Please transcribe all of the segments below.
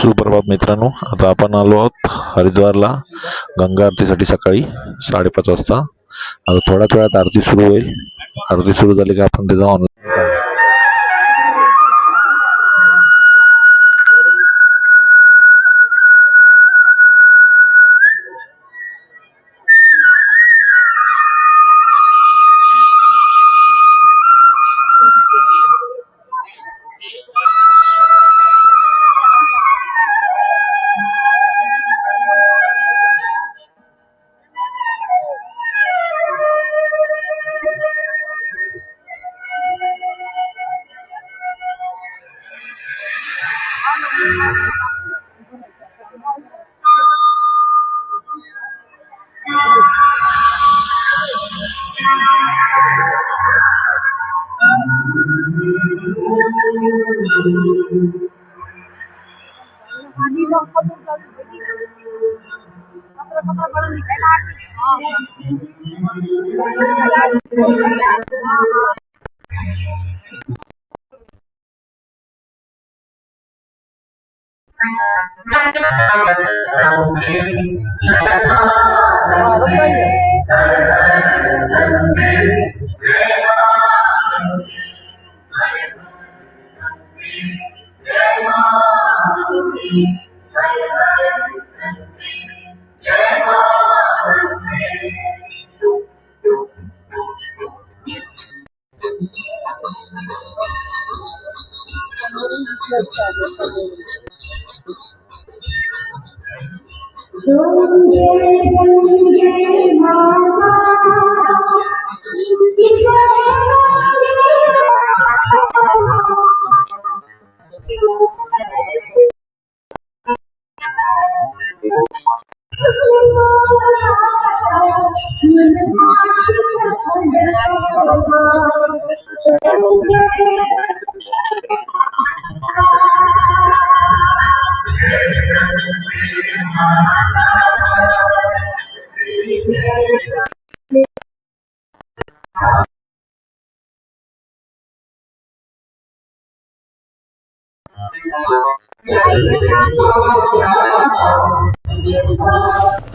सुप्रभात मित्रांनो, आता आपण आलो आहोत हरिद्वारला गंगा आरतीसाठी सकाळी 5:30 वाजता. आता थोड्याच वेळात आरती सुरू होईल. आरती सुरू झाली की आपण त्याचा ऑनलाईन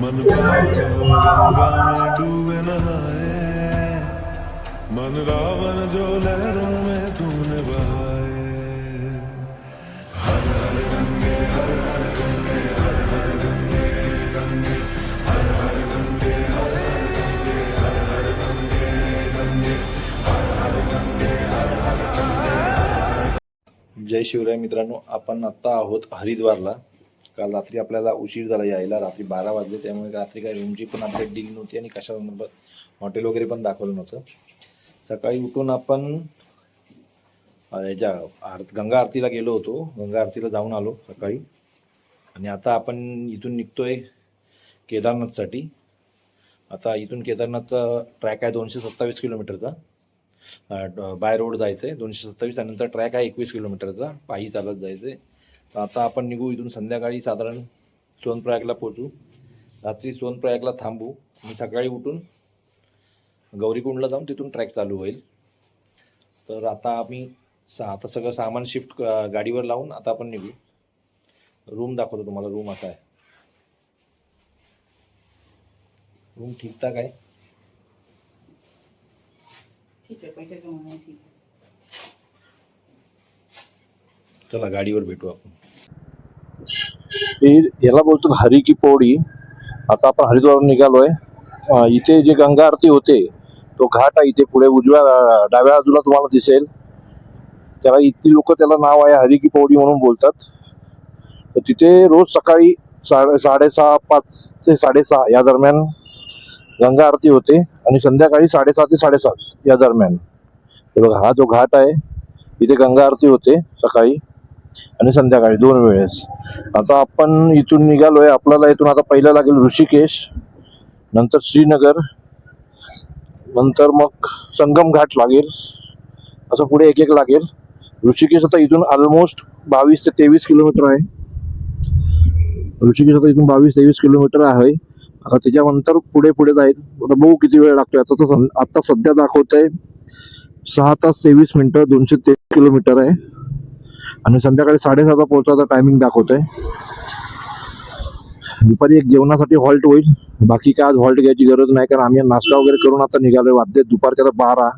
मन गंगा में डूबे नहाए, मन रावण जो लहरों में तूने बहाए। हर हर गंगे हर हर गंगे हर हर गंगे गंगे हर हर गंगे हर हर गंगे हर हर गंगे गंगे हर हर गंगे हर हर गंगे। जय शिवराय मित्रांनो, आपण आता आहोत हरिद्वारला. काल रात्री आपल्याला उशीर झाला यायला, रात्री 12 वाजले. त्यामुळे रात्री काही रूमची पण अपडेट दिली नव्हती आणि कशा हॉटेल वगैरे पण दाखवलं नव्हतं. सकाळी उठून आपण गंगा आरतीला गेलो होतो. गंगा आरतीला जाऊन आलो सकाळी आणि आता आपण इथून निघतोय केदारनाथसाठी. आता इथून केदारनाथचा ट्रॅक आहे 227 किलोमीटरचा. बाय रोड जायचं आहे 227. त्यानंतर ट्रॅक आहे 21 किलोमीटरचा, पायी चालत जायचं आहे. आता आपण निघू इथून संध्याकाळी साधारण सोनप्रयागला पोहोचू. रात्री सोनप्रयागला थांबू आणि सकाळी उठून गौरीकुंडला जाऊन तिथून ट्रॅक चालू होईल. तर आता आम्ही आता सगळं सामान शिफ्ट गाडीवर लावून आता आपण निघू. रूम दाखवतो तुम्हाला. रूम असा आहे. रूम ठीकठाक आहे. ठीक आहे, पैशाचं म्हणून ठीक आहे. चला गाडीवर भेटू आपण. याला बोलतो हरी की पौडी. आता आपण हरिद्वारवरून निघालोय. इथे जे गंगा आरती होते तो घाट आहे. इथे पुढे उजव्या डाव्या बाजूला तुम्हाला दिसेल. त्याला इथली लोक त्याला नाव आहे हरी की पौडी म्हणून बोलतात. तर तिथे रोज सकाळी 6:30 5 ते 6:30 या दरम्यान गंगा आरती होते आणि संध्याकाळी 6:30 ते 7:30 या दरम्यान. हा जो घाट आहे इथे गंगा आरती होते सकाळी आणि संध्याकाळी 2 वेळेस. आता आपण इथून निघालोय. आपल्याला इथून आता पहिलं लागेल ऋषिकेश, नंतर श्रीनगर, नंतर मग संगम घाट लागेल. असं पुढे एक एक लागेल. ऋषिकेश आता इथून ऑलमोस्ट 22 ते 23 किलोमीटर आहे. ऋषिकेश आता इथून 22-23 किलोमीटर आहे. आता त्याच्यानंतर पुढे पुढे जाईल. आता बघू किती वेळ लागतोय. आता सध्या दाखवत आहे 6 तास 23 मिनिटं 223 किलोमीटर आहे. आणि संध्याकाळी 7:30 पोहोचायचा टायमिंग दाखवतोय. दुपारी एक जेवणासाठी हॉल्ट होईल. बाकी काय आज हॉल्ट घ्यायची गरज नाही, कारण आम्ही नाश्ता वगैरे करून आता निघालोय. वाजले दुपारच्या 12.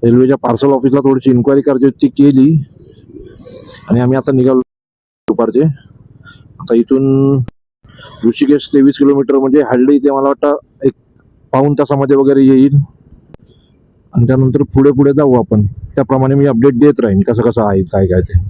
रेल्वेच्या पार्सल ऑफिसला थोडीशी इन्क्वायरी करायची होती, ती केली आणि आम्ही आता निघालो दुपारचे. आता इथून ऋषिकेश 23 किलोमीटर, म्हणजे हार्डली इथे मला वाटतं एक पाऊण तासामध्ये वगैरे येईल. आणि त्यानंतर पुढे पुढे जाऊ आपण. त्याप्रमाणे मी अपडेट देत राहीन कसं कसं आहे काय काय ते.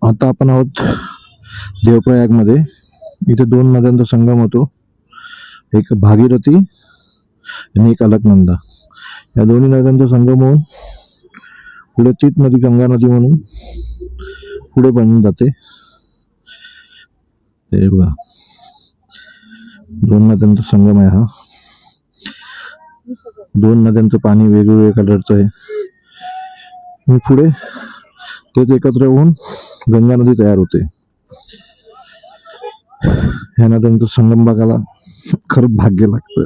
आता आपण आहोत देवप्रयागमध्ये. इथे 2 नद्यांचा संगम होतो, एक भागीरथी आणि एक अलकनंदा. या दोन्ही नद्यांचा संगम होऊन पुढे तीच नदी गंगा नदी म्हणून पुढे बनून जाते. हे बघा, 2 नद्यांचा संगम आहे हा. 2 नद्यांचं पाणी वेगवेगळ्या कलरचं आहे. आणि पुढे तेच एकत्र होऊन गंगा नदी तयार होते. ह्या नद्यांचं संगम बघायला खरंच भाग्य लागतं.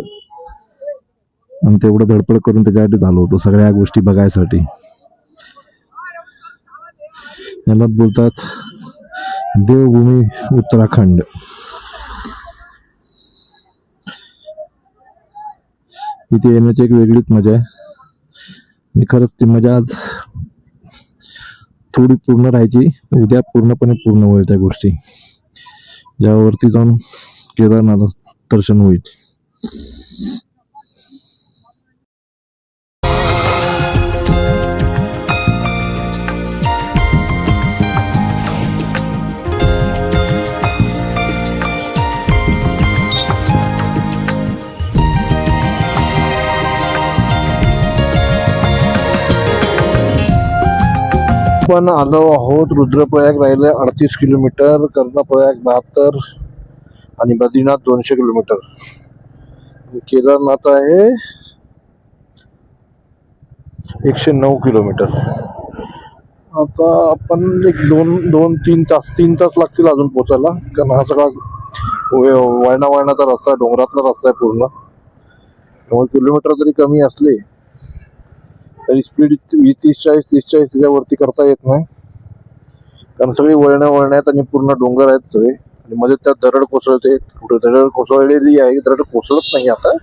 आणि तेवढं धडपड करून त्याच्यासाठी झालो होतो सगळ्या गोष्टी बघायसाठी. यालाच बोलतात देवभूमी उत्तराखंड. इथे येण्याची एक वेगळीच मजा आहे. आणि खरंच ती मजा आज थोडी पूर्ण राहायची, उद्या पूर्णपणे पूर्ण होईल त्या गोष्टी, ज्यावरती जाऊन केदारनाथ दर्शन होईल. आपण आलो आहोत रुद्रप्रयाग. राहिले 38 किलोमीटर, कर्णप्रयाग 72 आणि बद्रीनाथ 200 किलोमीटर. केदारनाथ आहे 109 किलोमीटर. आता आपण एक 2-3 तास लागतील अजून पोचायला, कारण हा सगळा वळणाचा रस्ता, डोंगरातला रस्ता आहे पूर्ण. त्यामुळे किलोमीटर जरी कमी असले तरी स्पीड 30-40 त्याच्यावरती करता येत नाही, कारण सगळी वळणं आहेत आणि पूर्ण डोंगर आहेत सगळे. आणि मध्ये त्यात दरड कोसळते. कुठे दरड कोसळलेली आहे, दरड कोसळत नाही, आता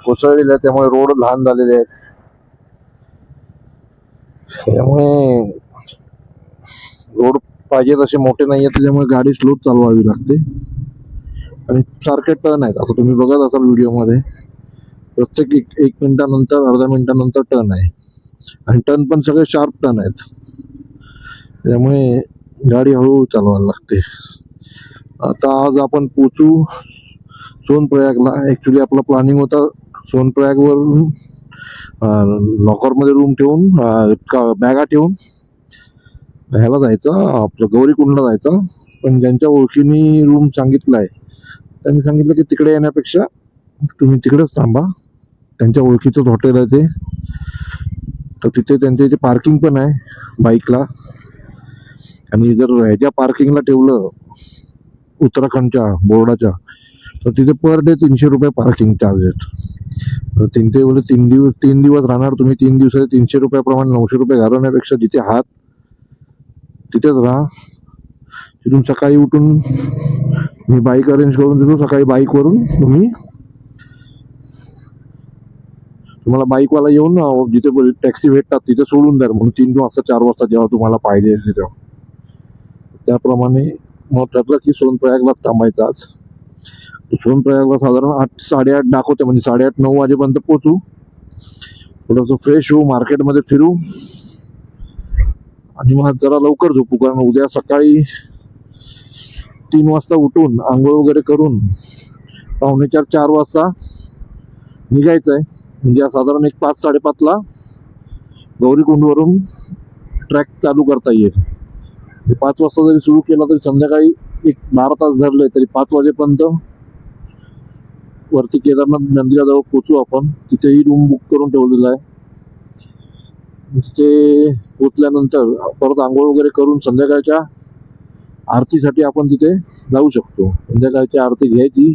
कोसळलेली आहे. त्यामुळे रोड लहान झालेले आहेत. त्यामुळे रोड पाहिजे तसे मोठे नाही आहेत, त्याच्यामुळे गाडी स्लो चालवावी लागते आणि सारखे टर्न आहेत. आता तुम्ही बघत असाल व्हिडिओमध्ये प्रत्येक एक मिनिटानंतर अर्ध्या मिनिटानंतर टर्न आहे आणि टर्न पण सगळे शार्प टर्न आहेत, त्यामुळे गाडी हळूहळू चालवायला लागते. आता आज आपण पोचू सोनप्रयागला. ॲक्च्युली आपला प्लॅनिंग होता सोनप्रयागवरून लॉकरमध्ये रूम ठेवून बॅगा ठेवून ह्याला जायचं, आपलं गौरीकुंडला जायचं. पण ज्यांच्या ओळखीने रूम सांगितला आहे त्यांनी सांगितलं की तिकडे येण्यापेक्षा तुम्ही तिकडेच थांबा, त्यांच्या ओळखीचंच हॉटेल आहे ते. तर तिथे त्यांच्या इथे पार्किंग पण आहे बाईकला, आणि जर ह्याच्या पार्किंगला ठेवलं उत्तराखंडच्या बोर्डाच्या तर तिथे पर डे 300 रुपये पार्किंग चार्ज आहेत. तर तिथे बोले 3 दिवस राहणार तुम्ही, 3 दिवसाचे 300 रुपयाप्रमाणे 900 रुपये घालवण्यापेक्षा जिथे आहात तिथेच राहा. तिथून सकाळी उठून मी बाईक अरेंज करून देतो, सकाळी बाईकवरून तुम्हाला बाईकवाला येऊन जिथे टॅक्सी भेटतात तिथे सोडून द्या म्हणून 3 वाजता 4 वाजता जेव्हा तुम्हाला पाहिजे तेव्हा. त्याप्रमाणे मग ठरलं की सोनप्रयागलाच थांबायचं आज. सोनप्रयागला साधारण 8-8:30 दाखवते, म्हणजे 8:30-9 वाजेपर्यंत पोचू. थोडंसं फ्रेश होऊ, मार्केटमध्ये फिरू आणि मग जरा लवकर झोपू, कारण उद्या सकाळी 3 वाजता उठून आंघोळ वगैरे करून 3:45-4 वाजता निघायचं आहे. म्हणजे साधारण 5-5:30ला गौरीकुंडवरून ट्रॅक चालू करता येईल. 5 वाजता जरी सुरू केला तरी संध्याकाळी 12 तास धरले तरी 5 वाजेपर्यंत वरती केदारनाथ मंदिराजवळ पोचू आपण. तिथेही रूम बुक करून ठेवलेला आहे. तिथे पोचल्यानंतर परत आंघोळ वगैरे करून संध्याकाळच्या आरतीसाठी आपण तिथे जाऊ शकतो. संध्याकाळची आरती घ्यायची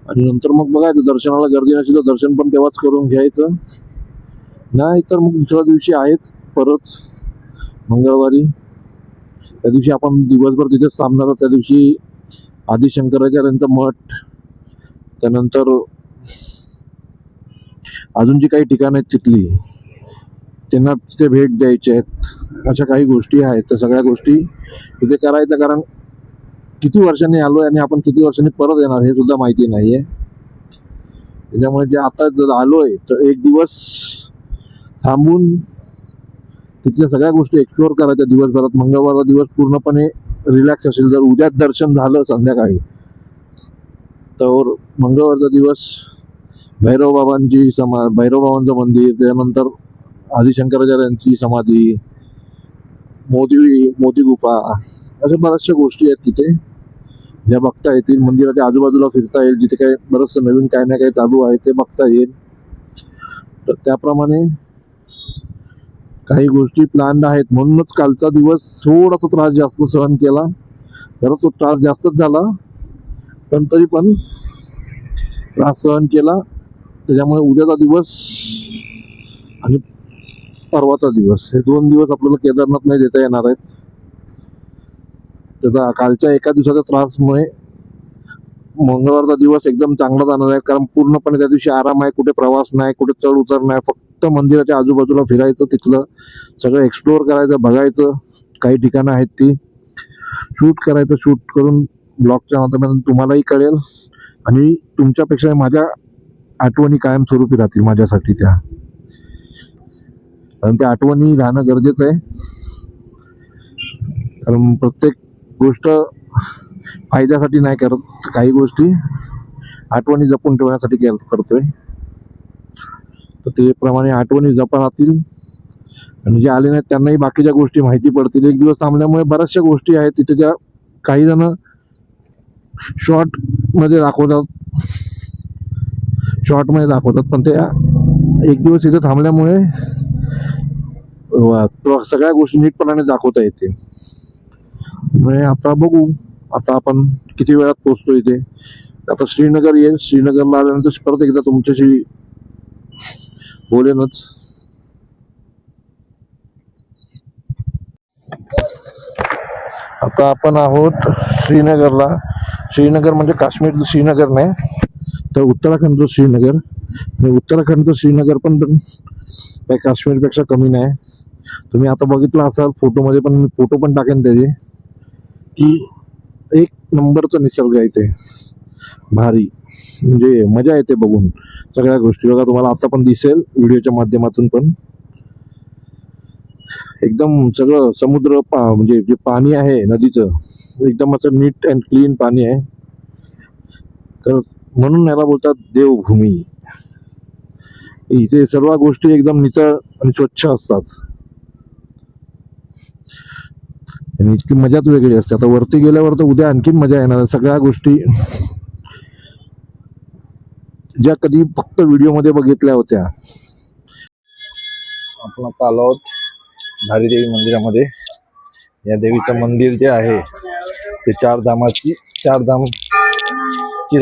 आणि नंतर मग बघायचं, दर्शनाला गर्दी नसेल तर दर्शन पण तेव्हाच करून घ्यायचं, नाही तर मग दुसऱ्या दिवशी आहेच परत मंगळवारी. त्या दिवशी आपण दिवसभर तिथेच थांबणार. त्या दिवशी आदी शंकराचार्यांचा मठ, त्यानंतर अजून जी काही ठिकाणं आहेत तिथली त्यांना तिथे भेट द्यायची आहेत. अशा काही गोष्टी आहेत, त्या सगळ्या गोष्टी तिथे करायच्या. कारण किती वर्षांनी आलोय आणि आपण किती वर्षांनी परत येणार हे सुद्धा माहिती नाहीये. त्याच्यामुळे जे आता जर आलोय तर एक दिवस थांबून तिथल्या सगळ्या गोष्टी एक्सप्लोअर करायच्या दिवसभरात. मंगळवारचा दिवस पूर्णपणे रिलॅक्स असेल. जर उद्याच दर्शन झालं संध्याकाळी तर मंगळवारचा दिवस भैरवबाबांचं मंदिर, त्यानंतर आदिशंकराचार्यांची समाधी, मोती गुफा, अशा बऱ्याचशा गोष्टी आहेत तिथे ज्या बघता येतील. मंदिराच्या आजूबाजूला फिरता येईल, जिथे काही बरंचसं नवीन काही ना काही चालू आहे ते बघता येईल. तर त्याप्रमाणे काही गोष्टी प्लॅन्ड आहेत. म्हणूनच कालचा दिवस थोडासा त्रास जास्त सहन केला. जरा तो त्रास जास्तच झाला, पण तरी पण त्रास सहन केला. त्याच्यामुळे उद्याचा दिवस आणि परवाचा दिवस हे 2 दिवस आपल्याला केदारनाथ नाही देता येणार आहेत. त्याचा कालच्या एका दिवसाच्या त्रासमुळे मंगळवारचा दिवस एकदम चांगला जाणार आहे, कारण पूर्णपणे त्या दिवशी आराम आहे. कुठे प्रवास नाही, कुठे चढ उतर नाही, फक्त मंदिराच्या आजूबाजूला फिरायचं, तिथलं सगळं एक्सप्लोअर करायचं, बघायचं. काही ठिकाणं आहेत ती शूट करायचं. शूट करून ब्लॉगच्या माध्यमातून तुम्हालाही कळेल आणि तुमच्यापेक्षा माझ्या आठवणी कायमस्वरूपी राहतील माझ्यासाठी त्या. कारण त्या आठवणी राहणं गरजेचं आहे. कारण प्रत्येक गोष्ट फायद्यासाठी नाही करत, काही गोष्टी आठवणी जपून ठेवण्यासाठी करतोय. तर ते प्रमाणे आठवणी जपा राहतील आणि जे आले नाहीत त्यांनाही बाकीच्या गोष्टी माहिती पडतील. एक दिवस थांबल्यामुळे बऱ्याचशा गोष्टी आहेत तिथे ज्या काही जण शॉर्ट मध्ये दाखवतात, पण त्या एक दिवस इथे थांबल्यामुळे सगळ्या गोष्टी नीटपणाने दाखवता येतील. म्हणजे आता बघू, आता आपण किती वेळात पोहोचतो इथे. आता श्रीनगर येईल. श्रीनगरला आल्यानंतर परत एकदा तुमच्याशी बोलेनच. आता आपण आहोत श्रीनगरला. श्रीनगर म्हणजे काश्मीरचं श्रीनगर नाही, तर उत्तराखंडचं श्रीनगर. उत्तराखंडचं श्रीनगर पण काही काश्मीरपेक्षा कमी नाही. तुम्ही आता बघितलं असाल फोटोमध्ये, पण मी फोटो पण टाकेन त्याचे, की एक नंबरचा निसर्ग आहे इथे, भारी. म्हणजे मजा येते बघून सगळ्या गोष्टी. बघा तुम्हाला आता पण दिसेल व्हिडिओच्या माध्यमातून, पण एकदम सगळं समुद्र म्हणजे जे पाणी आहे नदीचं एकदम असं नीट अँड क्लीन पाणी आहे. तर म्हणून याला बोलतात देवभूमी. इथे सर्व गोष्टी एकदम नितळ आणि स्वच्छ असतात आणि इतकी मजाच वेगळी असते. आता वरती गेल्यावर तर उद्या आणखीन मजा येणार. सगळ्या गोष्टी ज्या कधी फक्त व्हिडिओमध्ये बघितल्या होत्या. आपण आता आलो आहोत धारी देवी मंदिरामध्ये. या देवीचं मंदिर जे आहे ते चार धामची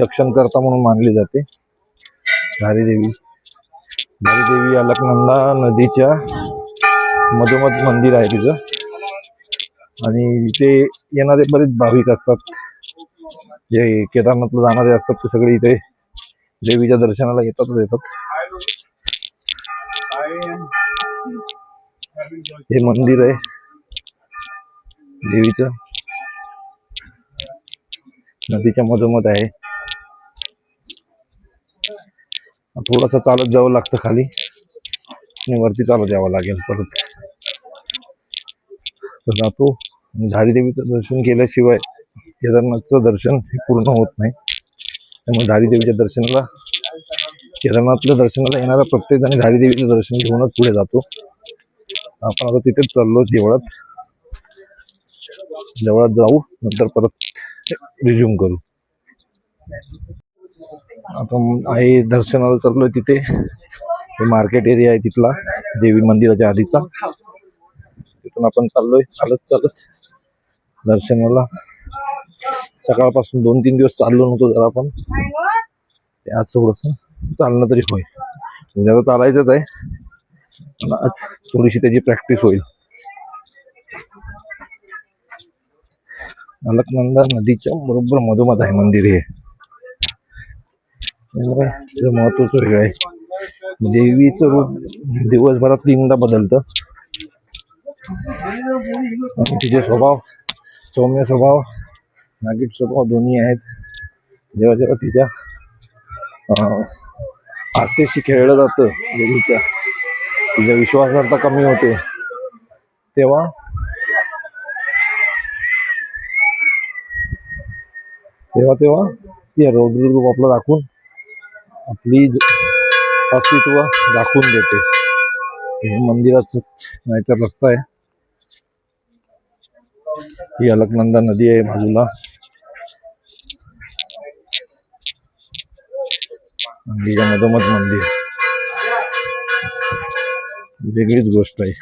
रक्षण करता म्हणून मानली जाते. धारी देवी अलकनंदा नदीच्या मधोमध मंदिर आहे तिचं. आणि इथे येणारे बरेच भाविक असतात, जे केदारनाथला जाणारे असतात, ते सगळे इथे देवीच्या दर्शनाला येतात. हे मंदिर आहे देवीचं, नदीच्या मधोमध आहे. थोडंसं चालत जावं लागतं खाली आणि वरती चालत यावं लागेल परत. तर जातो. धारी देवीचं दर्शन केल्याशिवाय केदारनाथचं दर्शन हे पूर्ण होत नाही. त्यामुळे धारी देवीच्या दर्शनाला, केदारनाथच्या दर्शनाला येणारा प्रत्येक जण धारी देवीचं दर्शन घेऊनच पुढे जातो. आपण आता तिथेच चाललो, देवळात जाऊ, नंतर परत रिझ्यूम करू. आता आहे दर्शनाला चाललोय तिथे. हे मार्केट एरिया आहे तिथला, देवी मंदिराच्या आधीचा. तिथून आपण चाललोय चालत दर्शनाला. सकाळपासून 2-3 दिवस चाललो नव्हतो जरा, पण आज थोडस चालणं तरी होईल. उद्या तर चालायचंच आहे, आज थोडीशी त्याची प्रॅक्टिस होईल. अलकनंदा नदीच्या बरोबर मधोमध आहे मंदिर हे. महत्वाचं वेगळं आहे. देवीचं रूप दिवसभरात 3दा बदलतं. तिचे स्वभाव, सौम्य स्वभाव, नागिक स्वभाव दोन्ही आहेत. जेव्हा जेव्हा तिच्या आस्थेशी खेळलं जातं देवीच्या, तिचा विश्वासार्हता कमी होते, तेव्हा ती रौद्र रूप आपलं दाखवून आपली अस्तित्व दाखवून देते. हे मंदिराचं नाहीतर रस्ता आहे. ही अलकनंदा नदी आहे बाजूला. नदीच्या मधोमध मंदिर, वेगळीच गोष्ट आहे.